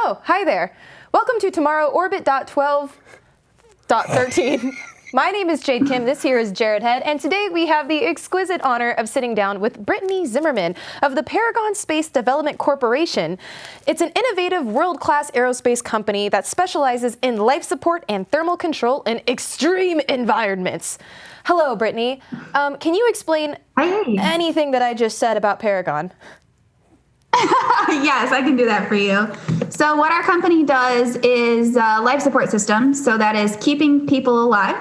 Oh, hi there. Welcome to Tomorrow Orbit.12.13. My name is Jade Kim, this here is Jared Head, and today we have the exquisite honor of sitting down with Brittany Zimmerman of the Paragon Space Development Corporation. It's an innovative, world-class aerospace company that specializes in life support and thermal control in extreme environments. Hello, Brittany. Can you explain anything that I just said about Paragon? Yes, I can do that for you. So what our company does is life support systems. So that is keeping people alive,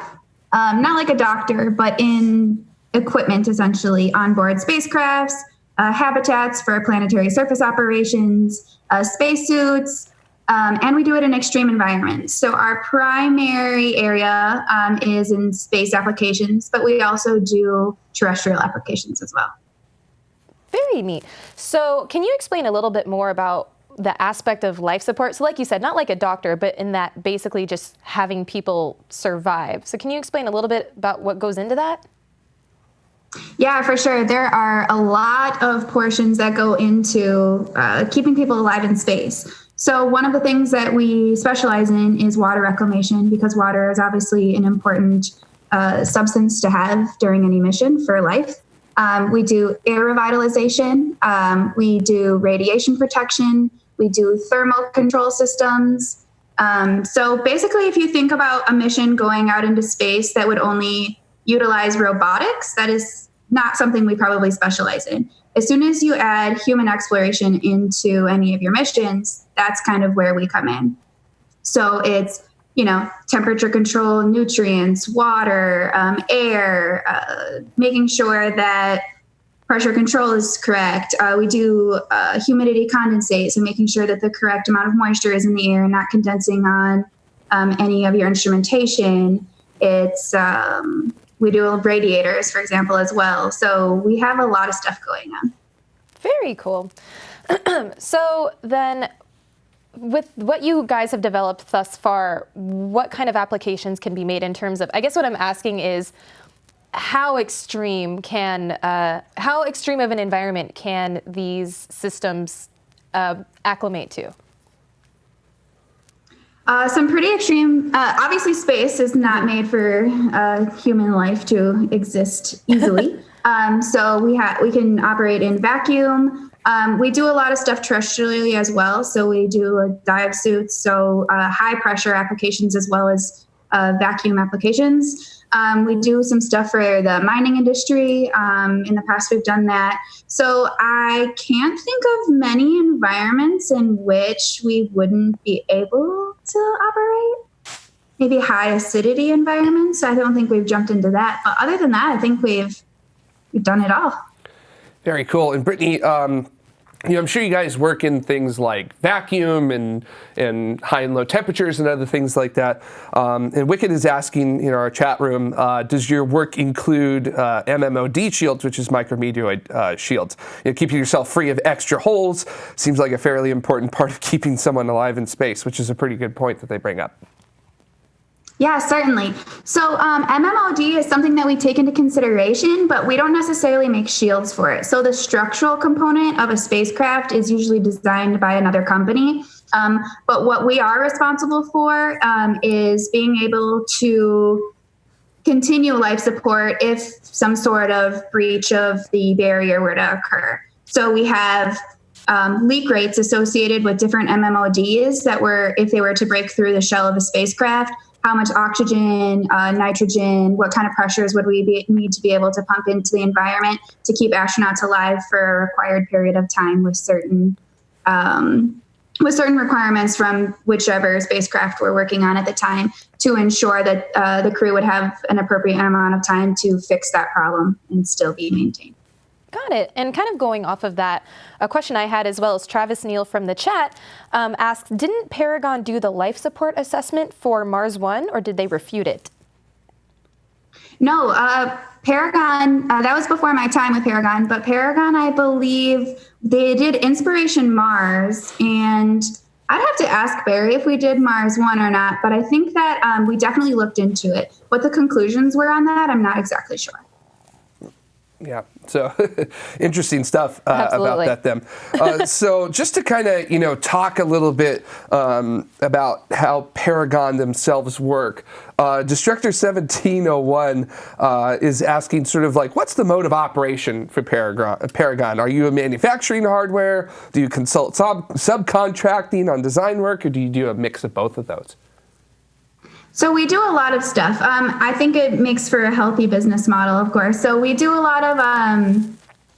not like a doctor, but in equipment, essentially, on board spacecrafts, habitats for planetary surface operations, spacesuits, and we do it in extreme environments. So our primary area is in space applications, but we also do terrestrial applications as well. Very neat. So can you explain a little bit more about the aspect of life support? So like you said, not like a doctor, but in that basically just having people survive. So can you explain a little bit about what goes into that? Yeah, for sure. There are a lot of portions that go into keeping people alive in space. So one of the things that we specialize in is water reclamation, because water is obviously an important substance to have during any mission for life. We do air revitalization, we do radiation protection, we do thermal control systems. So basically, if you think about a mission going out into space that would only utilize robotics, that is not something we probably specialize in. As soon as you add human exploration into any of your missions, that's kind of where we come in. So it's temperature control, nutrients, water, air, making sure that pressure control is correct. We do humidity condensate, so making sure that the correct amount of moisture is in the air and not condensing on any of your instrumentation. It's we do radiators, for example, as well. So we have a lot of stuff going on. Very cool. So then, with what you guys have developed thus far, what kind of applications can be made in terms of, I guess what I'm asking is, how extreme of an environment can these systems acclimate to? Some pretty extreme, obviously space is not made for human life to exist easily. So we can operate in vacuum. We do a lot of stuff terrestrially as well. So we do dive suits, so high pressure applications as well as vacuum applications. We do some stuff for the mining industry. In the past, we've done that. So I can't think of many environments in which we wouldn't be able to operate. Maybe high acidity environments. I don't think we've jumped into that. But other than that, I think we've done it all. Very cool. And Brittany, I'm sure you guys work in things like vacuum and high and low temperatures and other things like that. And Wicked is asking in our chat room, does your work include MMOD shields, which is micrometeoroid shields? Keeping yourself free of extra holes seems like a fairly important part of keeping someone alive in space, which is a pretty good point that they bring up. Yeah, certainly. So MMOD is something that we take into consideration, but we don't necessarily make shields for it. So the structural component of a spacecraft is usually designed by another company. But what we are responsible for is being able to continue life support if some sort of breach of the barrier were to occur. So we have leak rates associated with different MMODs that if they were to break through the shell of a spacecraft, how much oxygen, nitrogen, what kind of pressures would we need to be able to pump into the environment to keep astronauts alive for a required period of time with certain requirements from whichever spacecraft we're working on at the time to ensure that the crew would have an appropriate amount of time to fix that problem and still be maintained. Got it. And kind of going off of that, a question I had as well as Travis Neal from the chat asked, didn't Paragon do the life support assessment for Mars 1 or did they refute it? No, Paragon, that was before my time with Paragon, but Paragon, I believe they did Inspiration Mars, and I'd have to ask Barry if we did Mars 1 or not, but I think that we definitely looked into it. What the conclusions were on that, I'm not exactly sure. Yeah. So interesting stuff about Absolutely. that then. So just to kind of, talk a little bit about how Paragon themselves work. Destructor 1701 is asking sort of like, what's the mode of operation for Paragon? Are you manufacturing hardware? Do you consult subcontracting on design work, or do you do a mix of both of those? So we do a lot of stuff. I think it makes for a healthy business model, of course. So we do a lot of,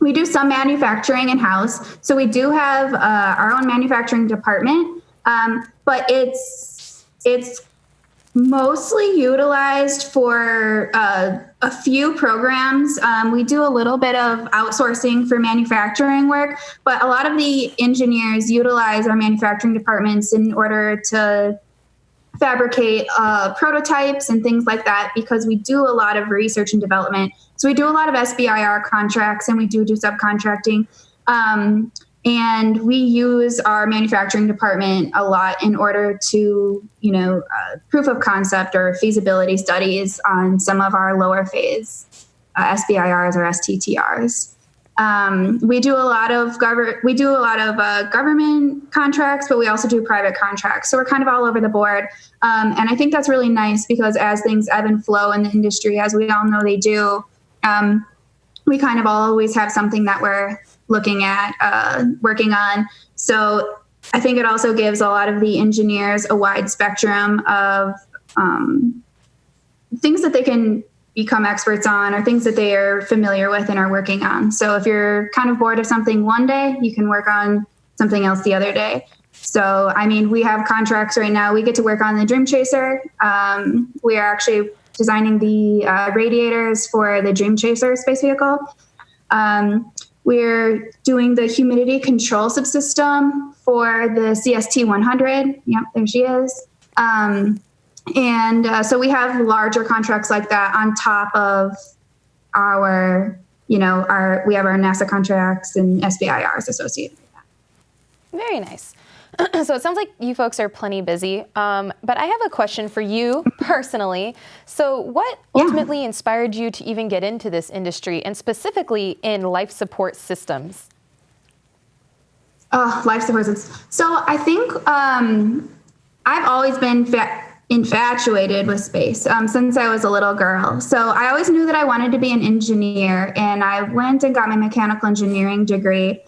we do some manufacturing in-house. So we do have our own manufacturing department, but it's mostly utilized for a few programs. We do a little bit of outsourcing for manufacturing work, but a lot of the engineers utilize our manufacturing departments in order to fabricate prototypes and things like that, because we do a lot of research and development. So we do a lot of SBIR contracts, and we do subcontracting. And we use our manufacturing department a lot in order to, proof of concept or feasibility studies on some of our lower phase SBIRs or STTRs. We do a lot of government contracts, but we also do private contracts. So we're kind of all over the board. And I think that's really nice, because as things ebb and flow in the industry, as we all know they do, we kind of always have something that we're looking at, working on. So I think it also gives a lot of the engineers a wide spectrum of things that they can become experts on, or things that they are familiar with and are working on. So if you're kind of bored of something one day, you can work on something else the other day. So, we have contracts right now. We get to work on the Dream Chaser. We are actually designing the radiators for the Dream Chaser space vehicle. We're doing the humidity control subsystem for the CST-100. Yep, there she is. So we have larger contracts like that on top of our, we have our NASA contracts and SBIRs associated with that. Very nice. So it sounds like you folks are plenty busy, but I have a question for you personally. So what ultimately inspired you to even get into this industry, and specifically in life support systems? Oh, life support systems. So I think I've always been infatuated with space since I was a little girl. So I always knew that I wanted to be an engineer, and I went and got my mechanical engineering degree.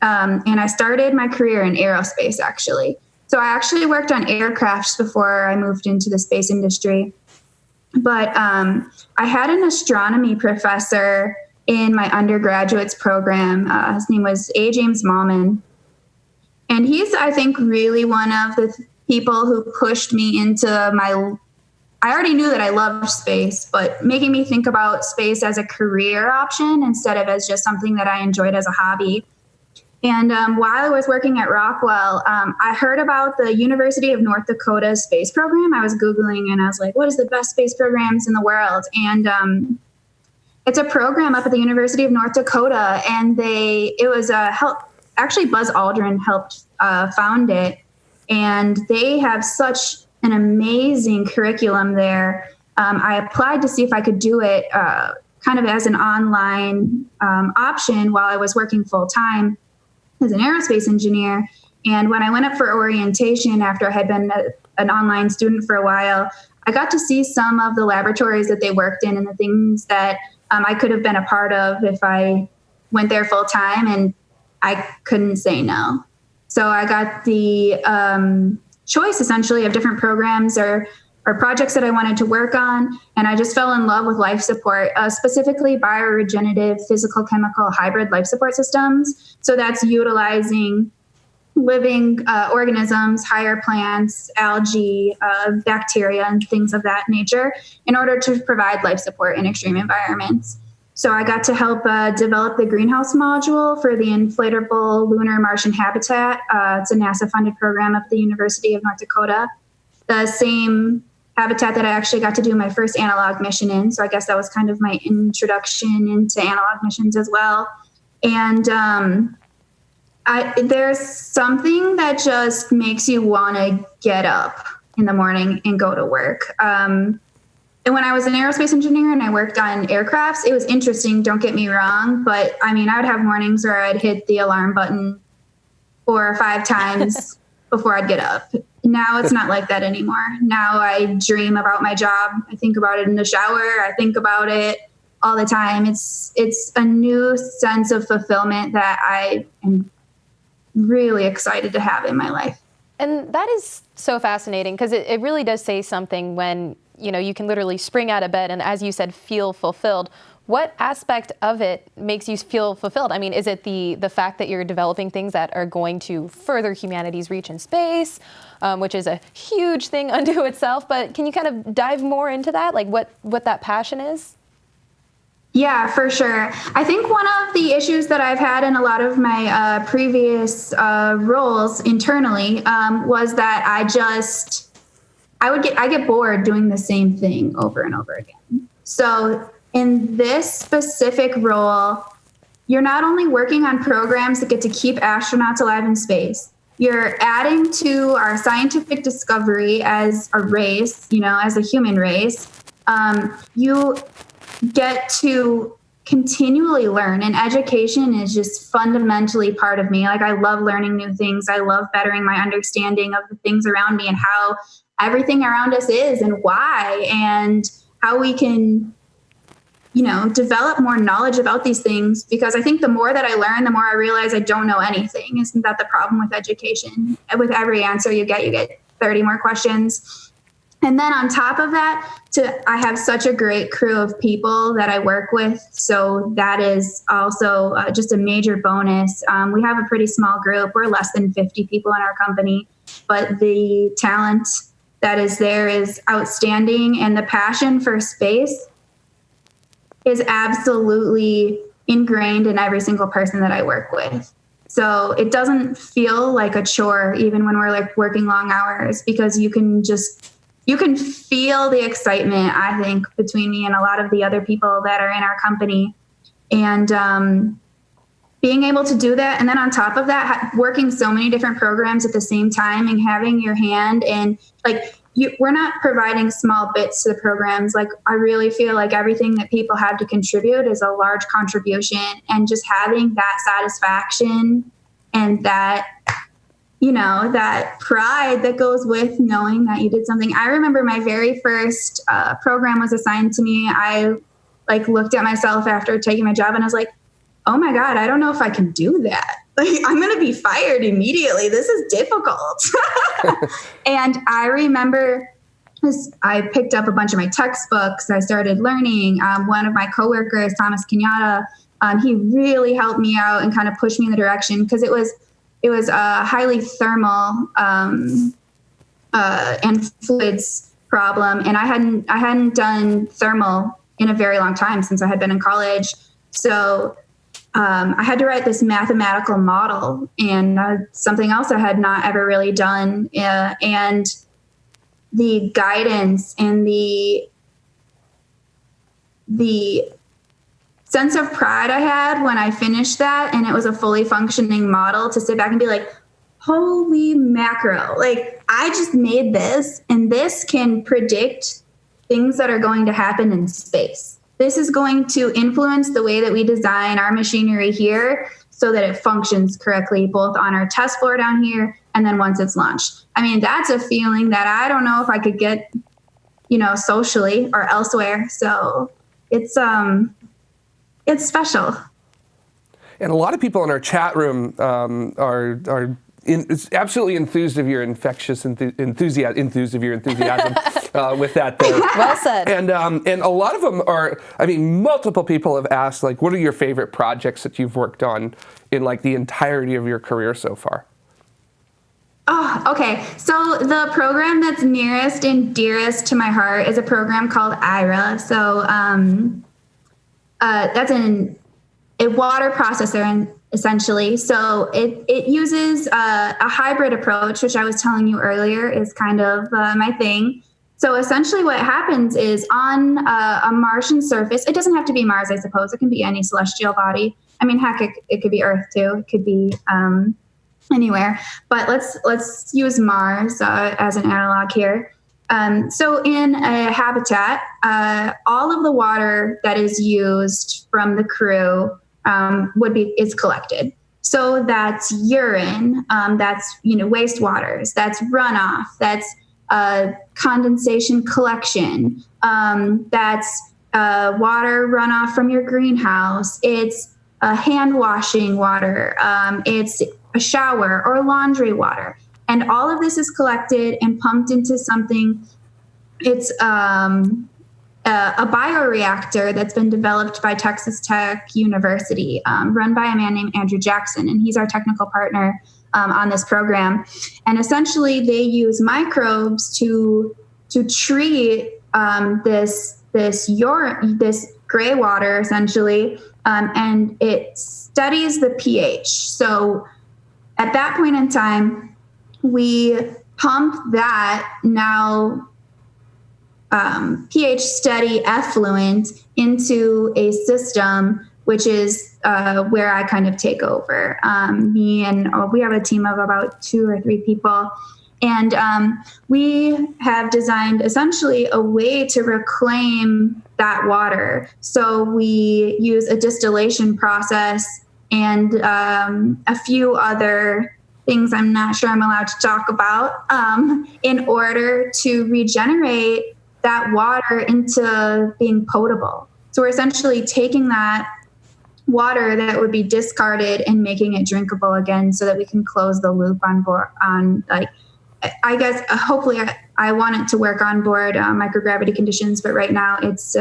And I started my career in aerospace, actually. So I actually worked on aircrafts before I moved into the space industry. But I had an astronomy professor in my undergraduate's program. His name was A. James Mallman. And he's, I think, really one of the people who pushed me into I already knew that I loved space, but making me think about space as a career option instead of as just something that I enjoyed as a hobby. And while I was working at Rockwell, I heard about the University of North Dakota space program. I was Googling, and I was like, what is the best space programs in the world? And it's a program up at the University of North Dakota, and actually Buzz Aldrin helped found it. And they have such an amazing curriculum there. I applied to see if I could do it kind of as an online option while I was working full time as an aerospace engineer. And when I went up for orientation after I had been an online student for a while, I got to see some of the laboratories that they worked in and the things that I could have been a part of if I went there full time, and I couldn't say no. So I got the choice essentially of different programs or projects that I wanted to work on. And I just fell in love with life support, specifically bioregenerative physical chemical hybrid life support systems. So that's utilizing living organisms, higher plants, algae, bacteria, and things of that nature in order to provide life support in extreme environments. So I got to help develop the greenhouse module for the inflatable lunar Martian habitat. It's a NASA-funded program at the University of North Dakota. The same habitat that I actually got to do my first analog mission in. So I guess that was kind of my introduction into analog missions as well. And there's something that just makes you want to get up in the morning and go to work. and when I was an aerospace engineer and I worked on aircrafts, it was interesting, don't get me wrong. But I mean, I would have mornings where I'd hit the alarm button 4 or 5 times before I'd get up. Now it's not like that anymore. Now I dream about my job. I think about it in the shower. I think about it all the time. It's a new sense of fulfillment that I am really excited to have in my life. And that is so fascinating because it really does say something when, you can literally spring out of bed and, as you said, feel fulfilled. What aspect of it makes you feel fulfilled? I mean, is it the fact that you're developing things that are going to further humanity's reach in space, which is a huge thing unto itself, but can you kind of dive more into that, like what that passion is? Yeah, for sure. I think one of the issues that I've had in a lot of my previous roles internally was that I get bored doing the same thing over and over again. So in this specific role, you're not only working on programs that get to keep astronauts alive in space, you're adding to our scientific discovery as a race, as a human race. You get to continually learn, and education is just fundamentally part of me. Like, I love learning new things. I love bettering my understanding of the things around me and how everything around us is and why, and how we can develop more knowledge about these things, because I think the more that I learn, the more I realize I don't know anything. Isn't that the problem with education? With every answer you get 30 more questions. And then on top of that, I have such a great crew of people that I work with. So that is also just a major bonus. We have a pretty small group. We're less than 50 people in our company, but the talent that is there is outstanding. And the passion for space is absolutely ingrained in every single person that I work with. So it doesn't feel like a chore, even when we're like working long hours, because you can feel the excitement, I think, between me and a lot of the other people that are in our company. And being able to do that. And then on top of that, working so many different programs at the same time and having your hand in, like, we're not providing small bits to the programs. Like, I really feel like everything that people have to contribute is a large contribution, and just having that satisfaction and that, that pride that goes with knowing that you did something. I remember my very first program was assigned to me. I looked at myself after taking my job and I was like, oh my God, I don't know if I can do that. Like, I'm going to be fired immediately. This is difficult. And I remember I picked up a bunch of my textbooks. I started learning. One of my coworkers, Thomas Kenyatta, he really helped me out and kind of pushed me in the direction, because it was a highly thermal and fluids problem. And I hadn't done thermal in a very long time, since I had been in college. So I had to write this mathematical model, and something else I had not ever really done. And the guidance and the sense of pride I had when I finished that, and it was a fully functioning model, to sit back and be like, holy macro, like, I just made this, and this can predict things that are going to happen in space. This is going to influence the way that we design our machinery here so that it functions correctly, both on our test floor down here and then once it's launched. I mean, that's a feeling that I don't know if I could get, socially or elsewhere. So it's special. And a lot of people in our chat room are absolutely enthused of your infectious enthusiasm with that there. Well said. And a lot of them are, multiple people have asked, like, what are your favorite projects that you've worked on in, like, the entirety of your career so far? Oh, okay. So the program that's nearest and dearest to my heart is a program called IRA. So that's a water processor, essentially. So it uses a hybrid approach, which I was telling you earlier is kind of my thing. So essentially what happens is on a Martian surface, it doesn't have to be Mars, I suppose. It can be any celestial body. I mean, heck, it could be Earth too. It could be anywhere. But let's use Mars as an analog here. So in a habitat, all of the water that is used from the crew is collected. So that's urine, that's wastewaters, that's runoff, that's condensation collection, that's water runoff from your greenhouse. It's hand washing water. It's a shower or laundry water. And all of this is collected and pumped into something. It's a bioreactor that's been developed by Texas Tech University, run by a man named Andrew Jackson, and he's our technical partner on this program. And essentially, they use microbes to treat this gray water, essentially, and it studies the pH. So at that point in time, we pump that now pH steady effluent into a system, which is where I kind of take over. We have a team of about 2 or 3 people. And we have designed essentially a way to reclaim that water. So we use a distillation process and a few other things I'm not sure I'm allowed to talk about in order to regenerate that water into being potable. So we're essentially taking that water that would be discarded and making it drinkable again so that we can close the loop hopefully I want it to work on board microgravity conditions, but right now it's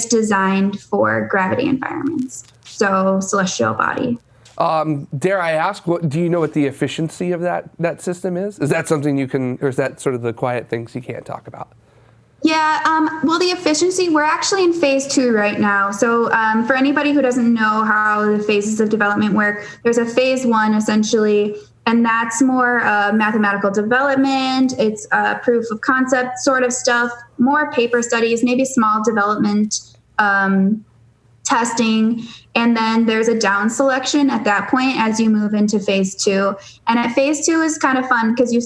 designed for gravity environments. So celestial body. Dare I ask, do you know what the efficiency of that system is? Is that something you can, or is that sort of the quiet things you can't talk about? Yeah, well, the efficiency, we're actually in phase 2 right now. So for anybody who doesn't know how the phases of development work, there's a phase 1 essentially, and that's more mathematical development. It's proof of concept sort of stuff, more paper studies, maybe small development testing. And then there's a down selection at that point as you move into phase 2. And at phase 2 is kind of fun because you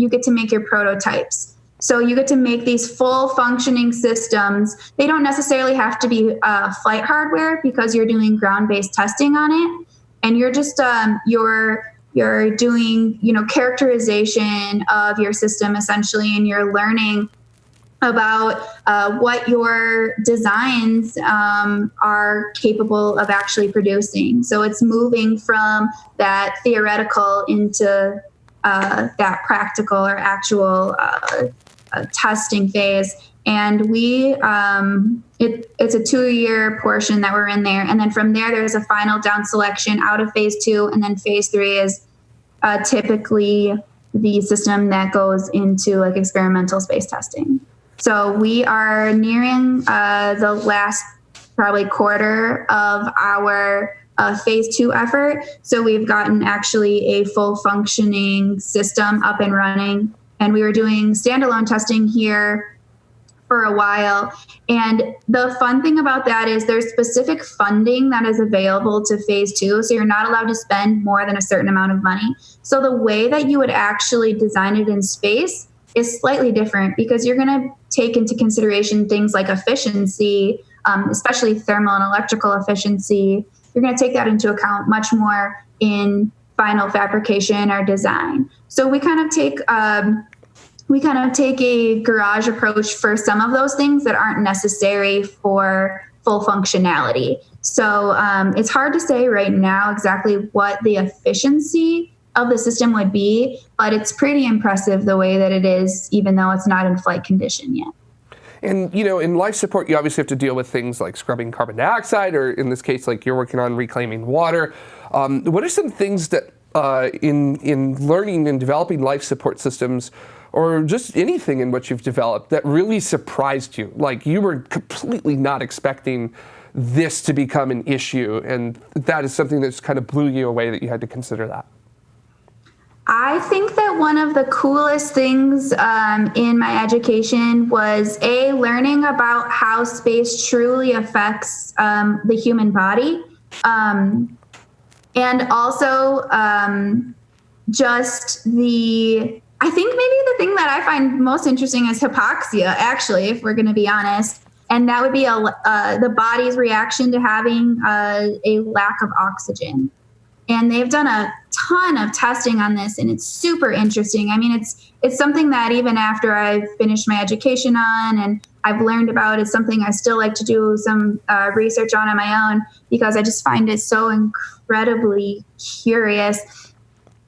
get to make your prototypes. So you get to make these full functioning systems. They don't necessarily have to be flight hardware because you're doing ground-based testing on it. And you're just, you're doing, characterization of your system essentially, and you're learning about what your designs are capable of actually producing. So it's moving from that theoretical into that practical or actual testing phase. And it's a 2-year portion that we're in there. And then from there's a final down selection out of phase 2. And then phase 3 is typically the system that goes into like experimental space testing. So we are nearing the last probably quarter of our phase 2 effort. So we've gotten actually a full functioning system up and running. And we were doing standalone testing here for a while. And the fun thing about that is there's specific funding that is available to phase 2. So you're not allowed to spend more than a certain amount of money. So the way that you would actually design it in space is slightly different because you're going to take into consideration things like efficiency, especially thermal and electrical efficiency. You're going to take that into account much more in final fabrication or design. So we kind of take a garage approach for some of those things that aren't necessary for full functionality. So it's hard to say right now exactly what the efficiency of the system would be, but it's pretty impressive the way that it is, even though it's not in flight condition yet. And, in life support, you obviously have to deal with things like scrubbing carbon dioxide, or in this case, like you're working on reclaiming water. What are some things that in learning and developing life support systems, or just anything in what you've developed, that really surprised you? Like you were completely not expecting this to become an issue, and that is something that's kind of blew you away that you had to consider that? I think that one of the coolest things in my education was learning about how space truly affects the human body, and also just the I think maybe the thing that I find most interesting is hypoxia, actually, if we're going to be honest. And that would be the body's reaction to having a lack of oxygen. And they've done a ton of testing on this, and it's super interesting. I mean, it's something that even after I've finished my education on and I've learned about, it's something I still like to do some research on my own, because I just find it so incredibly curious.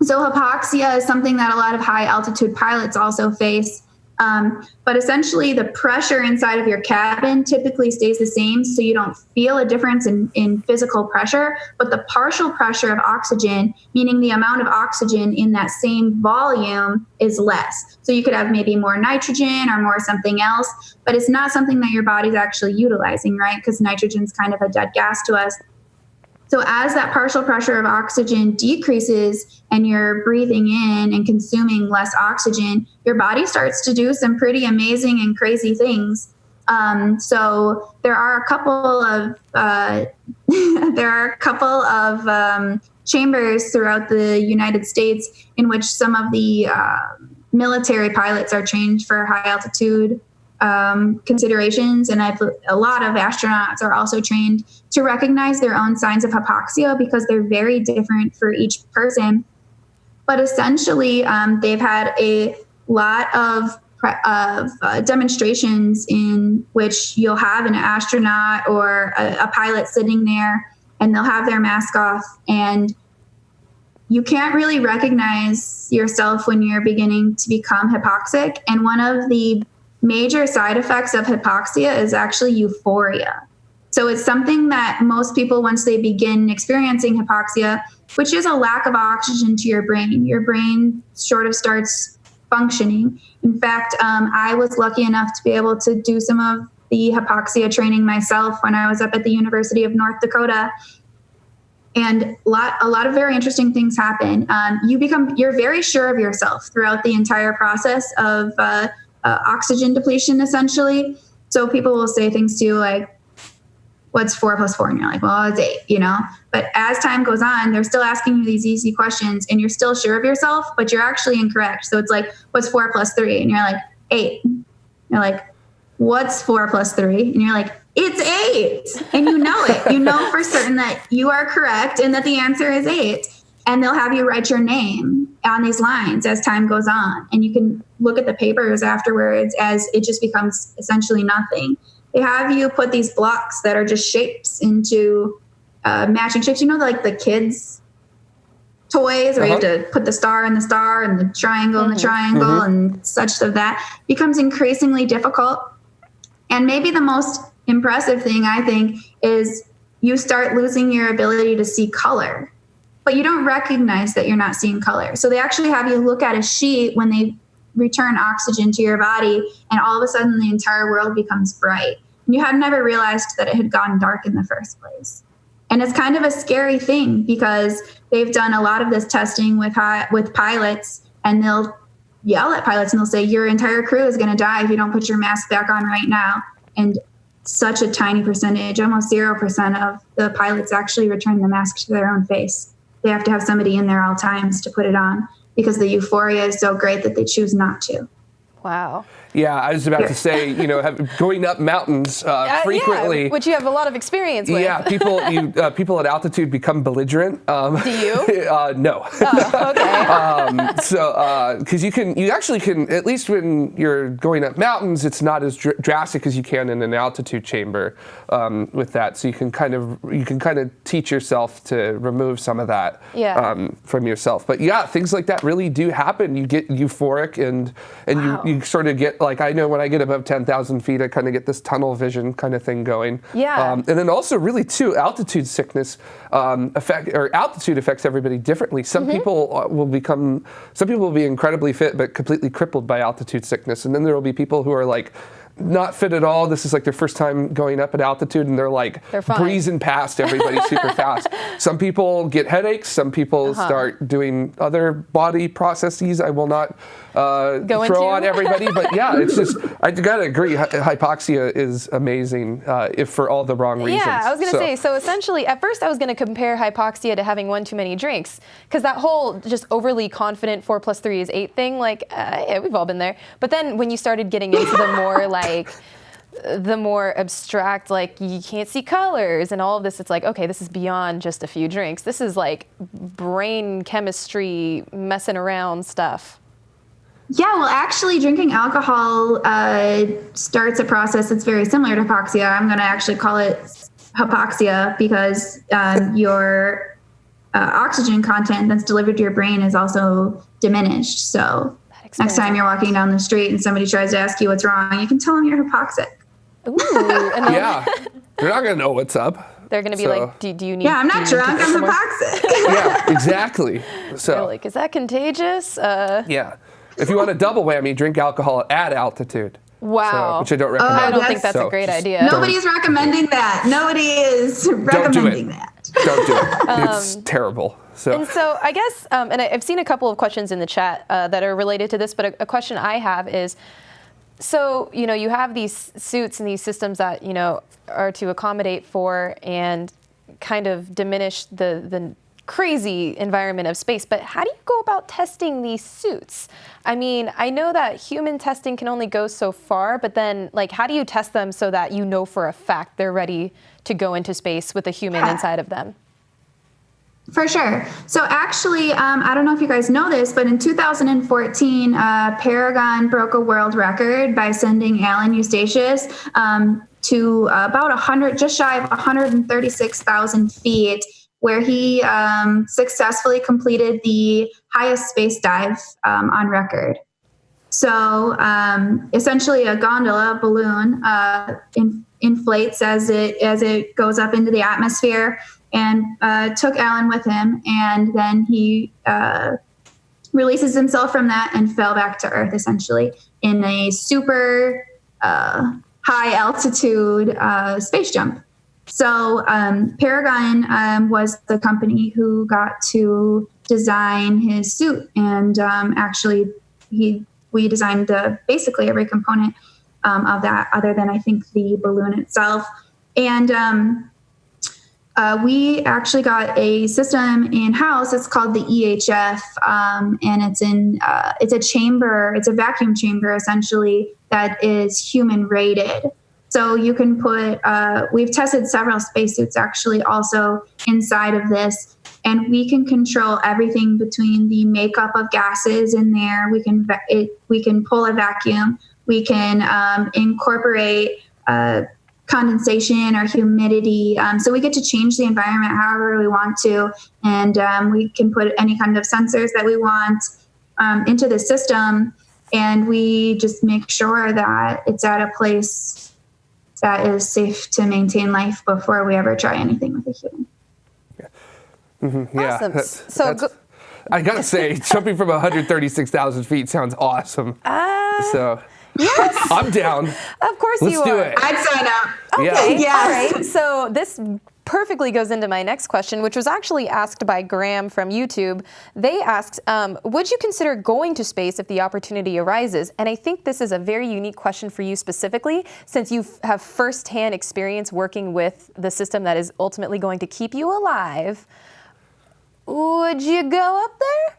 So hypoxia is something that a lot of high altitude pilots also face. But essentially the pressure inside of your cabin typically stays the same, so you don't feel a difference in physical pressure, but the partial pressure of oxygen, meaning the amount of oxygen in that same volume, is less. So you could have maybe more nitrogen or more something else, but it's not something that your body's actually utilizing, right? Because nitrogen's kind of a dead gas to us. So as that partial pressure of oxygen decreases and you're breathing in and consuming less oxygen, your body starts to do some pretty amazing and crazy things. So there are a couple of chambers throughout the United States in which some of the military pilots are trained for high altitude considerations, and a lot of astronauts are also trained to recognize their own signs of hypoxia, because they're very different for each person. But essentially, they've had a lot of demonstrations in which you'll have an astronaut or a pilot sitting there, and they'll have their mask off, and you can't really recognize yourself when you're beginning to become hypoxic. And one of the major side effects of hypoxia is actually euphoria. So it's something that most people, once they begin experiencing hypoxia, which is a lack of oxygen to your brain sort of starts functioning. In fact, I was lucky enough to be able to do some of the hypoxia training myself when I was up at the University of North Dakota. And a lot of very interesting things happen. You're very sure of yourself throughout the entire process of oxygen depletion, essentially. So people will say things to you like, what's 4 plus 4? And you're like, well, it's 8, you know? But as time goes on, they're still asking you these easy questions, and you're still sure of yourself, but you're actually incorrect. So it's like, what's 4 plus 3? And you're like, 8. You're like, what's 4 plus 3? And you're like, it's 8. And you know it. You know for certain that you are correct and that the answer is 8. And they'll have you write your name on these lines as time goes on. And you can look at the papers afterwards as it just becomes essentially nothing. They have you put these blocks that are just shapes into matching shapes. You know, like the kids' toys where you have to put the star in the star and the triangle in the triangle and such of that. Becomes increasingly difficult. And maybe the most impressive thing, I think, is you start losing your ability to see color. But you don't recognize that you're not seeing color. So they actually have you look at a sheet when they return oxygen to your body, and all of a sudden the entire world becomes bright. And you had never realized that it had gone dark in the first place. And it's kind of a scary thing, because they've done a lot of this testing with pilots, and they'll yell at pilots and they'll say, your entire crew is going to die if you don't put your mask back on right now. And such a tiny percentage, almost 0% of the pilots actually return the mask to their own face. They have to have somebody in there all times to put it on, because the euphoria is so great that they choose not to. Wow. Yeah, I was about to say, you know, going up mountains frequently. Yeah, which you have a lot of experience with. Yeah, people at altitude become belligerent. Do you? No. Oh, okay. Because you actually can, at least when you're going up mountains, it's not as drastic as you can in an altitude chamber with that. So you can kind of teach yourself to remove some of that from yourself. But yeah, things like that really do happen. You get euphoric and you sort of get, like, I know when I get above 10,000 feet, I kind of get this tunnel vision kind of thing going. Yeah. And then also really too, altitude sickness altitude affects everybody differently. Some people will be incredibly fit but completely crippled by altitude sickness, and then there will be people who are like not fit at all. This is like their first time going up at altitude, and they're fine. breezing past everybody super fast. Some people get headaches. Some people start doing other body processes. I will not throw on everybody, but yeah, it's just, I gotta agree, hypoxia is amazing, if for all the wrong reasons. Yeah, I was gonna say, so essentially, at first I was gonna compare hypoxia to having one too many drinks, because that whole just overly confident 4 + 3 = 8 thing, like, yeah, we've all been there. But then when you started getting into the more the more abstract, like you can't see colors and all of this, it's like, okay, this is beyond just a few drinks. This is like brain chemistry messing around stuff. Yeah, well, actually, drinking alcohol starts a process that's very similar to hypoxia. I'm going to actually call it hypoxia because your oxygen content that's delivered to your brain is also diminished. So next time you're walking down the street and somebody tries to ask you what's wrong, you can tell them you're hypoxic. Ooh, and Yeah, they're not gonna know what's up. they're gonna be like, do you need? Yeah, I'm not drunk. I'm hypoxic. Yeah, exactly. So they're like, is that contagious? yeah, if you want a double whammy, drink alcohol at altitude. Wow. So, which I don't recommend. I don't think that's a great idea. Nobody's recommending that. Nobody is recommending that. Don't do it. It's terrible. And so I guess, and I've seen a couple of questions in the chat that are related to this, but a question I have is, so, you have these suits and these systems that, are to accommodate for and kind of diminish the crazy environment of space, but how do you go about testing these suits? I mean, I know that human testing can only go so far, but then, like, how do you test them so that you know for a fact they're ready to go into space with a human inside of them? For sure. So actually, I don't know if you guys know this, but in 2014, Paragon broke a world record by sending Alan Eustachius to about 100, just shy of 136,000 feet, where he successfully completed the highest space dive on record. So essentially, a gondola balloon inflates as it goes up into the atmosphere, and took Alan with him, and then he releases himself from that and fell back to Earth, essentially, in a super high altitude space jump. So Paragon was the company who got to design his suit, and actually we designed basically every component of that, other than I think the balloon itself. And we actually got a system in-house. It's called the EHF, and it's a chamber. It's a vacuum chamber, essentially, that is human rated. So you can put, we've tested several spacesuits actually also inside of this, and we can control everything between the makeup of gases in there. We can pull a vacuum. We can incorporate condensation or humidity. So we get to change the environment however we want to, and we can put any kind of sensors that we want into the system, and we just make sure that it's at a place that is safe to maintain life before we ever try anything with a human. Yeah. Mm-hmm. Yeah. Awesome. I gotta say, jumping from 136,000 feet sounds awesome. So yes, I'm down. Of course Let's you are. do it. I'd sign up. Okay. Yeah. All right. So this perfectly goes into my next question, which was actually asked by Graham from YouTube. They asked, would you consider going to space if the opportunity arises? And I think this is a very unique question for you specifically, since you have firsthand experience working with the system that is ultimately going to keep you alive. Would you go up there?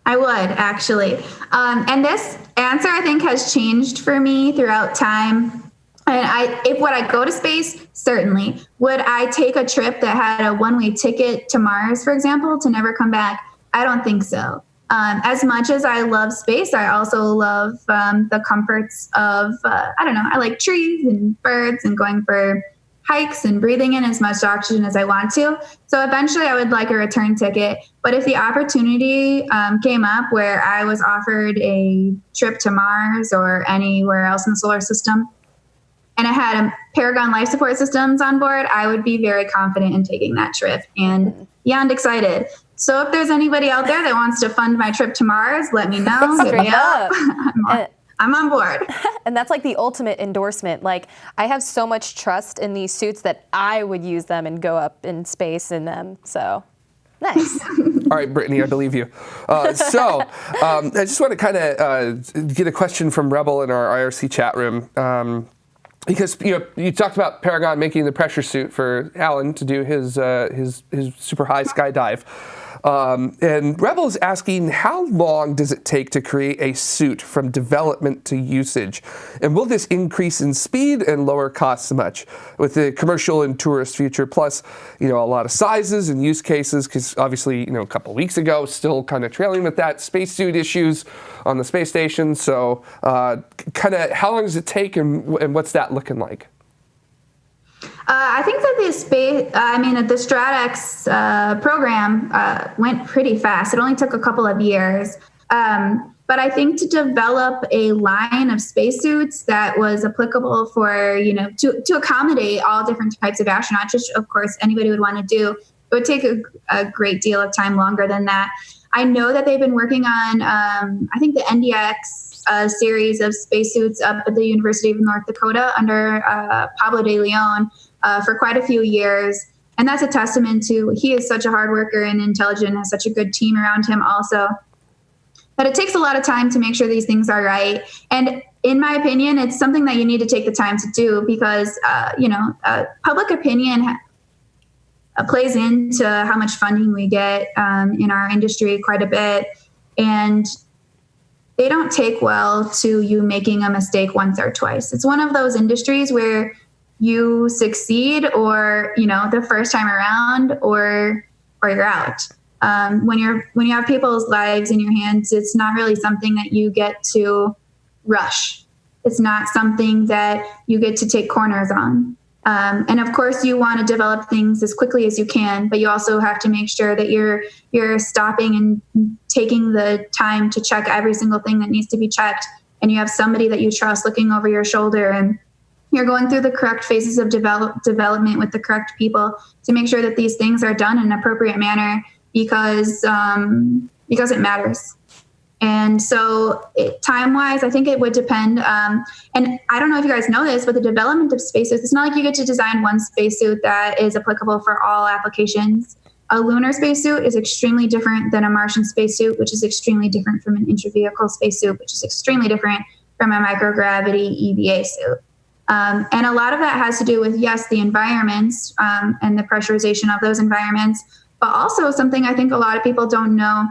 I would, actually. And this answer, I think, has changed for me throughout time. And would I go to space? Certainly. Would I take a trip that had a one-way ticket to Mars, for example, to never come back? I don't think so. As much as I love space, I also love the comforts of, I like trees and birds and going for hikes and breathing in as much oxygen as I want to. So eventually I would like a return ticket. But if the opportunity came up where I was offered a trip to Mars or anywhere else in the solar system, and I had a Paragon life support systems on board, I would be very confident in taking that trip and beyond excited. So if there's anybody out there that wants to fund my trip to Mars, let me know. Hit me up. I'm on board. And that's like the ultimate endorsement. Like, I have so much trust in these suits that I would use them and go up in space in them. So, nice. All right, Brittany, I believe you. I just want to kind of get a question from Rebel in our IRC chat room. Because you talked about Paragon making the pressure suit for Alan to do his super high skydive. And Rebel is asking, how long does it take to create a suit from development to usage? And will this increase in speed and lower costs much with the commercial and tourist future? Plus, a lot of sizes and use cases, because obviously, a couple weeks ago, still kind of trailing with that spacesuit issues on the space station. So kind of how long does it take and what's that looking like? I think that the StratX program went pretty fast. It only took a couple of years. But I think to develop a line of spacesuits that was applicable for, to accommodate all different types of astronauts, which of course anybody would want to do, it would take a great deal of time longer than that. I know that they've been working on, I think the NDX series of spacesuits up at the University of North Dakota under Pablo de Leon for quite a few years. And that's a testament to, he is such a hard worker and intelligent, has such a good team around him also. But it takes a lot of time to make sure these things are right. And in my opinion, it's something that you need to take the time to do because, public opinion plays into how much funding we get in our industry quite a bit. And they don't take well to you making a mistake once or twice. It's one of those industries where you succeed or, the first time around or you're out. When you have people's lives in your hands, it's not really something that you get to rush. It's not something that you get to take corners on. And of course you want to develop things as quickly as you can, but you also have to make sure that you're stopping and taking the time to check every single thing that needs to be checked. And you have somebody that you trust looking over your shoulder, and you're going through the correct phases of development with the correct people to make sure that these things are done in an appropriate manner because it matters. And so time-wise, I think it would depend. And I don't know if you guys know this, but the development of spacesuits, it's not like you get to design one spacesuit that is applicable for all applications. A lunar spacesuit is extremely different than a Martian spacesuit, which is extremely different from an intravehicle spacesuit, which is extremely different from a microgravity EVA suit. And a lot of that has to do with, yes, the environments and the pressurization of those environments, but also something I think a lot of people don't know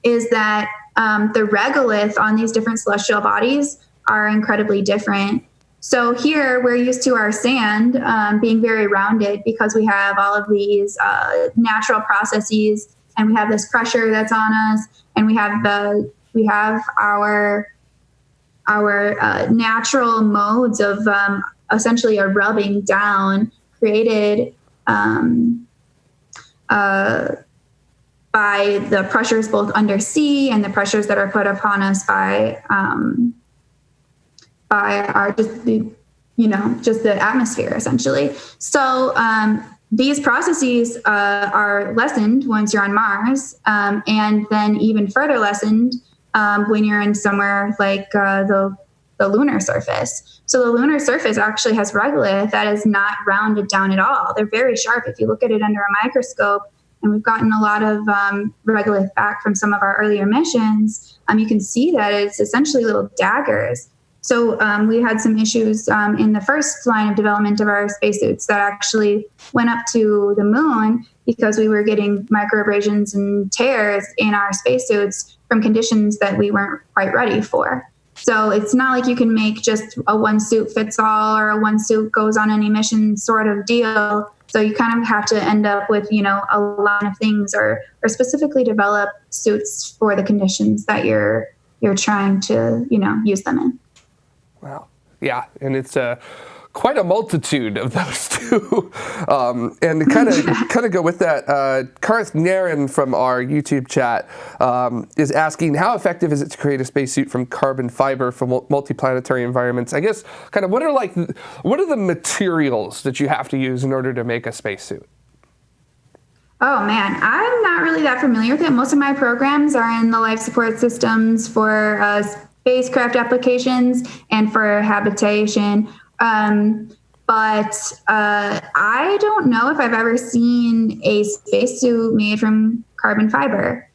is that the regolith on these different celestial bodies are incredibly different. So here we're used to our sand being very rounded because we have all of these natural processes, and we have this pressure that's on us, and we have our natural modes of essentially a rubbing down created by the pressures both undersea and the pressures that are put upon us by our just the atmosphere essentially. So these processes are lessened once you're on Mars, and then even further lessened when you're in somewhere like the lunar surface. So the lunar surface actually has regolith that is not rounded down at all. They're very sharp if you look at it under a microscope. And we've gotten a lot of regolith back from some of our earlier missions. You can see that it's essentially little daggers. So we had some issues in the first line of development of our spacesuits that actually went up to the moon because we were getting microabrasions and tears in our spacesuits from conditions that we weren't quite ready for. So it's not like you can make just a one suit fits all or a one suit goes on any mission sort of deal. So you kind of have to end up with, a lot of things or specifically develop suits for the conditions that you're trying to, use them in. Wow. Yeah. And it's quite a multitude of those two. And to kind of go with that, Karth Naren from our YouTube chat is asking, how effective is it to create a spacesuit from carbon fiber for multiplanetary environments? I guess kind of what are the materials that you have to use in order to make a spacesuit? Oh man, I'm not really that familiar with it. Most of my programs are in the life support systems for spacecraft applications and for habitation. But I don't know if I've ever seen a spacesuit made from carbon fiber.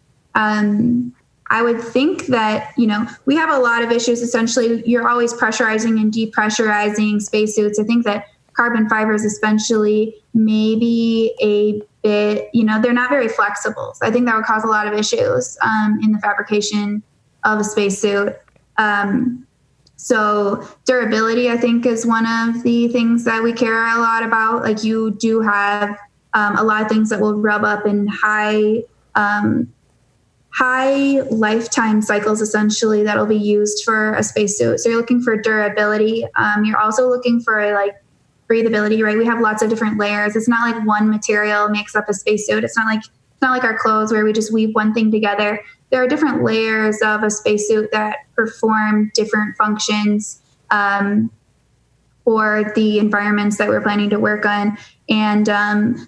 I would think that, we have a lot of issues. Essentially, you're always pressurizing and depressurizing spacesuits. I think that carbon fibers, especially, maybe a bit, they're not very flexible. So I think that would cause a lot of issues in the fabrication of a spacesuit. So durability, I think, is one of the things that we care a lot about. Like, you do have a lot of things that will rub up in high lifetime cycles, essentially, that'll be used for a spacesuit. So you're looking for durability. You're also looking for like breathability, right? We have lots of different layers. It's not like one material makes up a spacesuit. It's not like our clothes where we just weave one thing together. There are different layers of a spacesuit that perform different functions for the environments that we're planning to work on. And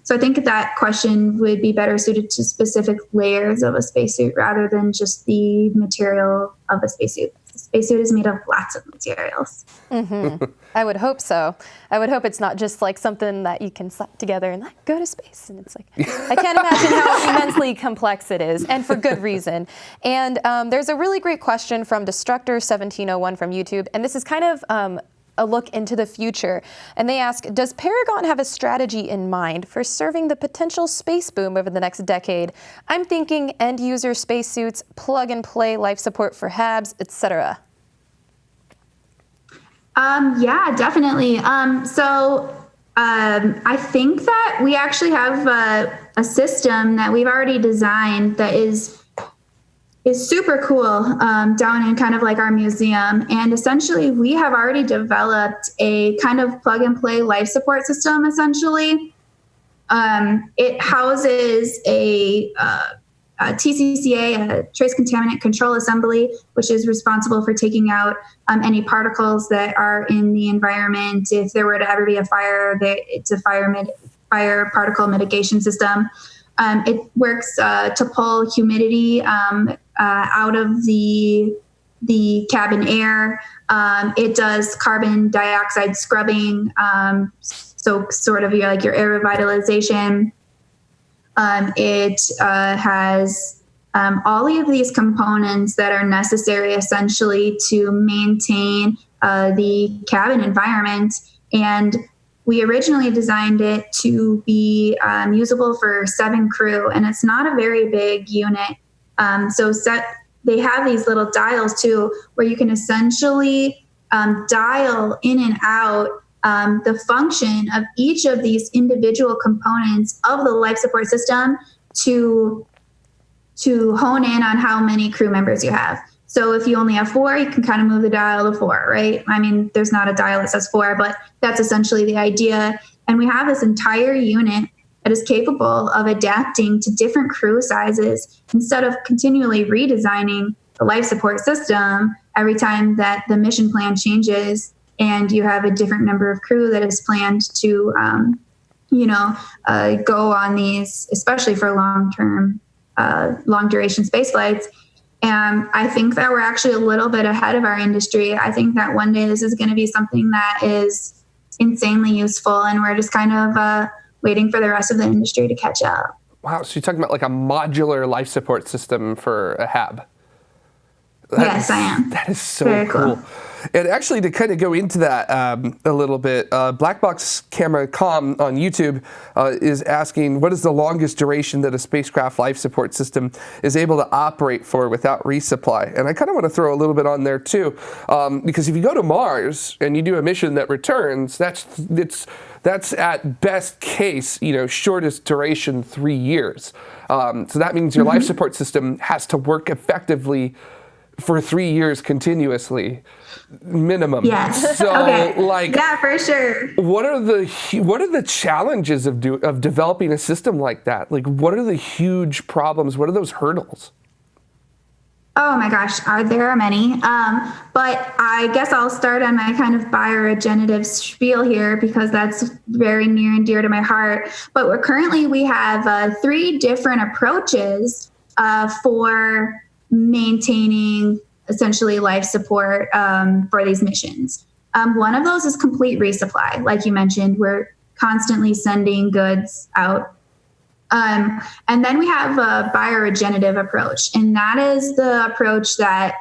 so I think that question would be better suited to specific layers of a spacesuit rather than just the material of a spacesuit. The spacesuit is made of lots of materials. Mm-hmm. I would hope so. I would hope it's not just like something that you can slap together and like go to space. And it's like, I can't imagine how immensely complex it is, and for good reason. And there's a really great question from Destructor1701 from YouTube. And this is kind of a look into the future. And they ask, does Paragon have a strategy in mind for serving the potential space boom over the next decade? I'm thinking end user spacesuits, plug and play life support for HABs, etc. Yeah, definitely. I think that we actually have a system that we've already designed that is super cool down in kind of like our museum. And essentially, we have already developed a kind of plug and play life support system, essentially. It houses a TCCA, a trace contaminant control assembly, which is responsible for taking out any particles that are in the environment. If there were to ever be a fire, it's a fire particle mitigation system. It works to pull humidity out of the cabin air. It does carbon dioxide scrubbing, so sort of your air revitalization. It has all of these components that are necessary essentially to maintain the cabin environment. And we originally designed it to be usable for 7 crew, and it's not a very big unit. They have these little dials too, where you can essentially dial in and out the function of each of these individual components of the life support system to hone in on how many crew members you have. So if you only have 4, you can kind of move the dial to 4, right? I mean, there's not a dial that says 4, but that's essentially the idea. And we have this entire unit that is capable of adapting to different crew sizes instead of continually redesigning the life support system every time that the mission plan changes and you have a different number of crew that is planned to, go on these, especially for long duration space flights. And I think that we're actually a little bit ahead of our industry. I think that one day this is going to be something that is insanely useful, and we're just kind of waiting for the rest of the industry to catch up. Wow, so you're talking about like a modular life support system for a HAB. Yes, I am. That is so very cool. And actually, to kind of go into that a little bit, Black Box Camera Com on YouTube is asking, what is the longest duration that a spacecraft life support system is able to operate for without resupply? And I kind of want to throw a little bit on there too, because if you go to Mars and you do a mission that returns, that's at best case, shortest duration 3 years. So that means your life support system has to work effectively for 3 years continuously, minimum. Yes. So, okay. Yeah, for sure. What are the challenges of developing a system like that? Like, what are the huge problems? What are those hurdles? Oh my gosh, there are many. But I guess I'll start on my kind of bioregenerative spiel here because that's very near and dear to my heart. But we have 3 different approaches for maintaining essentially life support for these missions. One of those is complete resupply. Like you mentioned, we're constantly sending goods out. And then we have a bioregenerative approach, and that is the approach that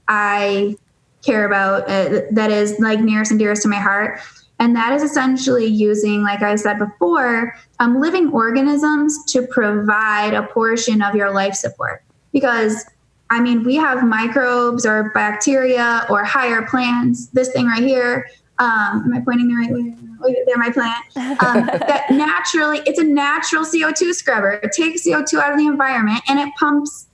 I care about, that is like nearest and dearest to my heart. And that is essentially using, like I said before, living organisms to provide a portion of your life support. Because, I mean, we have microbes or bacteria or higher plants. This thing right here, am I pointing the right way? Oh, there, my plant. That naturally, it's a natural CO2 scrubber. It takes CO2 out of the environment and it pumps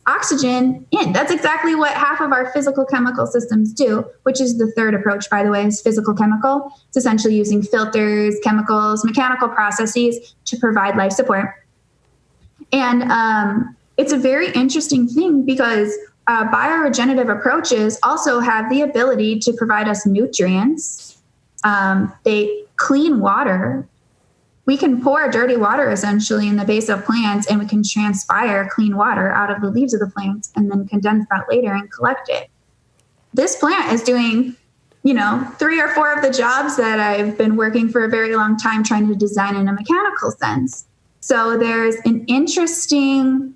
oxygen in. That's exactly what half of our physical chemical systems do, which is the third approach, by the way, is physical chemical. It's essentially using filters, chemicals, mechanical processes to provide life support. And it's a very interesting thing because bioregenerative approaches also have the ability to provide us nutrients. They clean water. We can pour dirty water essentially in the base of plants, and we can transpire clean water out of the leaves of the plants and then condense that later and collect it. This plant is doing, 3 or 4 of the jobs that I've been working for a very long time trying to design in a mechanical sense. So there's an interesting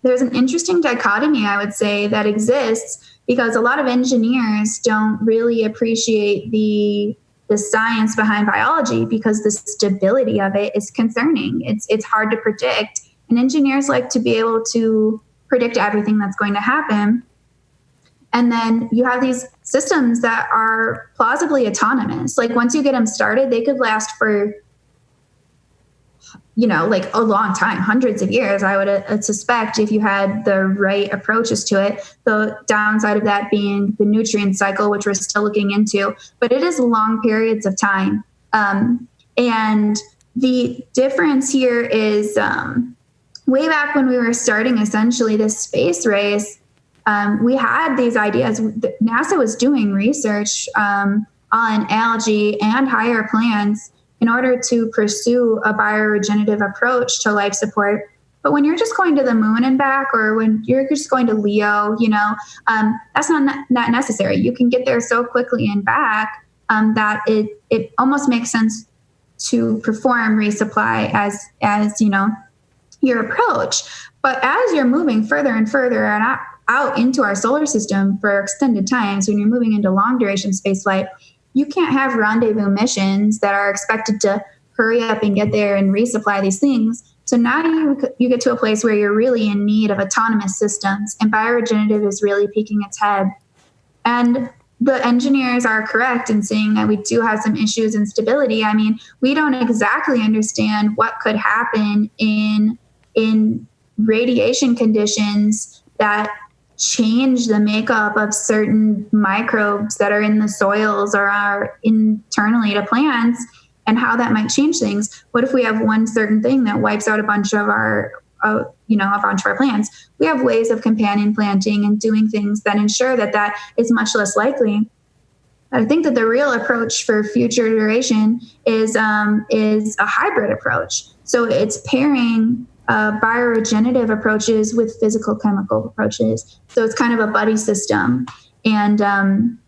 dichotomy, I would say, that exists because a lot of engineers don't really appreciate the science behind biology because the stability of it is concerning. It's hard to predict. And engineers like to be able to predict everything that's going to happen. And then you have these systems that are plausibly autonomous. Like once you get them started, they could last for, like a long time, hundreds of years, I would suspect, if you had the right approaches to it. The downside of that being the nutrient cycle, which we're still looking into, but it is long periods of time. And the difference here is way back when we were starting essentially this space race, we had these ideas. NASA was doing research on algae and higher plants in order to pursue a bioregenerative approach to life support. But when you're just going to the moon and back, or when you're just going to Leo, that's not necessary. You can get there so quickly and back that it almost makes sense to perform resupply as your approach. But as you're moving further and further and out into our solar system for extended times, when you're moving into long duration spaceflight, you can't have rendezvous missions that are expected to hurry up and get there and resupply these things. So now you get to a place where you're really in need of autonomous systems, and bioregenerative is really peaking its head. And the engineers are correct in saying that we do have some issues in stability. I mean, we don't exactly understand what could happen in radiation conditions that change the makeup of certain microbes that are in the soils or are internally to plants, and how that might change things. What if we have one certain thing that wipes out a bunch of our plants? We have ways of companion planting and doing things that ensure that is much less likely. I think that the real approach for future duration is a hybrid approach. So it's pairing bioregenerative approaches with physical chemical approaches. So it's kind of a buddy system. And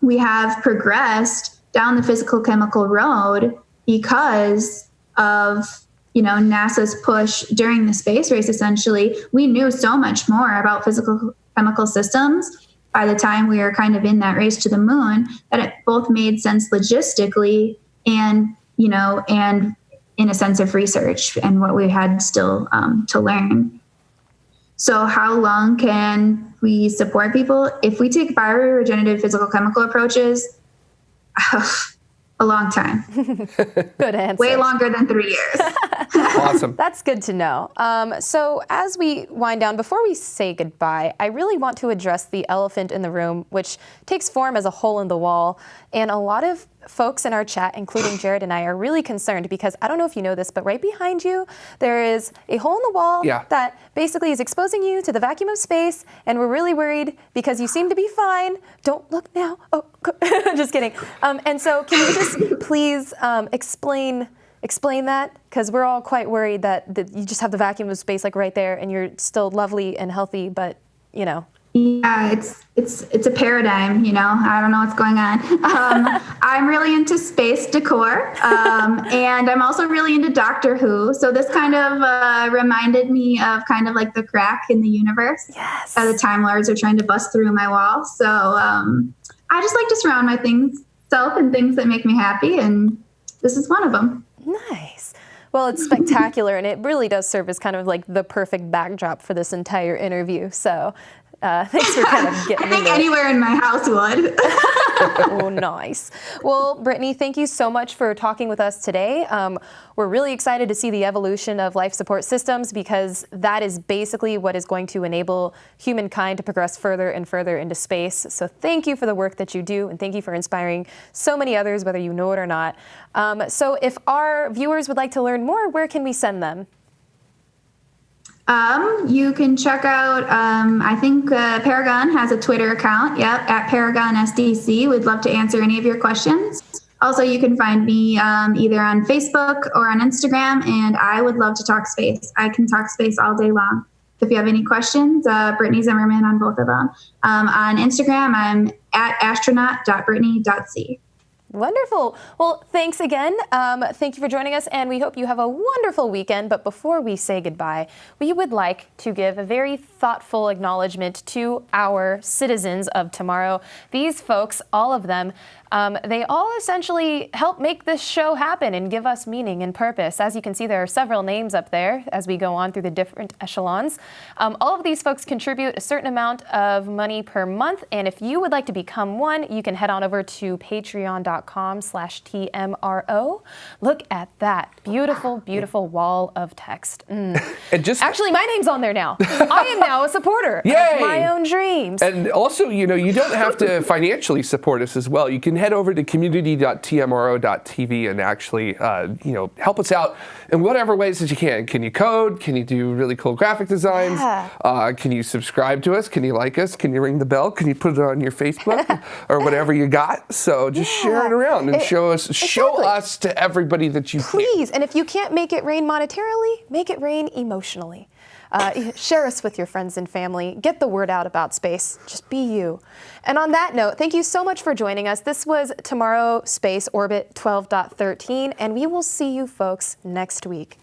we have progressed down the physical chemical road because of NASA's push during the space race. Essentially, we knew so much more about physical chemical systems by the time we were kind of in that race to the moon that it both made sense logistically and in a sense of research and what we had still to learn. So how long can we support people? If we take bioregenerative physical chemical approaches, a long time. Good answer. Way longer than 3 years. Awesome. That's good to know. So as we wind down, before we say goodbye, I really want to address the elephant in the room, which takes form as a hole in the wall. And a lot of folks in our chat, including Jared and I, are really concerned because I don't know if you know this, but right behind you, there is a hole in the wall that basically is exposing you to the vacuum of space. And we're really worried because you seem to be fine. Don't look now. Oh, just kidding. And so can you just please explain that? Because we're all quite worried that you just have the vacuum of space like right there and you're still lovely and healthy, but Yeah, it's a paradigm, you know. I don't know what's going on. I'm really into space decor, and I'm also really into Doctor Who. So this kind of reminded me of kind of like the crack in the universe. Yes. The Time Lords are trying to bust through my wall. So I just like to surround myself in things that make me happy, and this is one of them. Nice. Well, it's spectacular, and it really does serve as kind of like the perfect backdrop for this entire interview. So thanks for kind of getting I think into anywhere in my house would. Oh, nice. Well, Brittany, thank you so much for talking with us today. We're really excited to see the evolution of life support systems, because that is basically what is going to enable humankind to progress further and further into space. So thank you for the work that you do, and thank you for inspiring so many others, whether you know it or not. So if our viewers would like to learn more, where can we send them? You can check out, I think Paragon has a Twitter account, at Paragon SDC. We'd love to answer any of your questions. Also, you can find me either on Facebook or on Instagram, and I would love to talk space. I can talk space all day long. If you have any questions, Brittany Zimmerman on both of them. On Instagram, I'm at astronaut.brittany.c. Wonderful. Well, thanks again. Thank you for joining us, and we hope you have a wonderful weekend. But before we say goodbye, we would like to give a very thoughtful acknowledgement to our citizens of tomorrow. These folks, all of them, they all essentially help make this show happen and give us meaning and purpose. As you can see, there are several names up there as we go on through the different echelons. All of these folks contribute a certain amount of money per month, and if you would like to become one, you can head on over to patreon.com/TMRO. Look at that beautiful, beautiful wall of text. And actually, my name's on there now. I am now a supporter of my own dreams. And also, you don't have to financially support us as well. You can head over to community.tmro.tv and actually, help us out in whatever ways that you can. Can you code? Can you do really cool graphic designs? Yeah. Can you subscribe to us? Can you like us? Can you ring the bell? Can you put it on your Facebook or whatever you got? So just share it around and show us to everybody that you Please. And if you can't make it rain monetarily, make it rain emotionally. Share us with your friends and family. Get the word out about space. Just be you. And on that note, thank you so much for joining us. This was Tomorrow Space Orbit 12.13, and we will see you folks next week.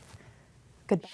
Goodbye.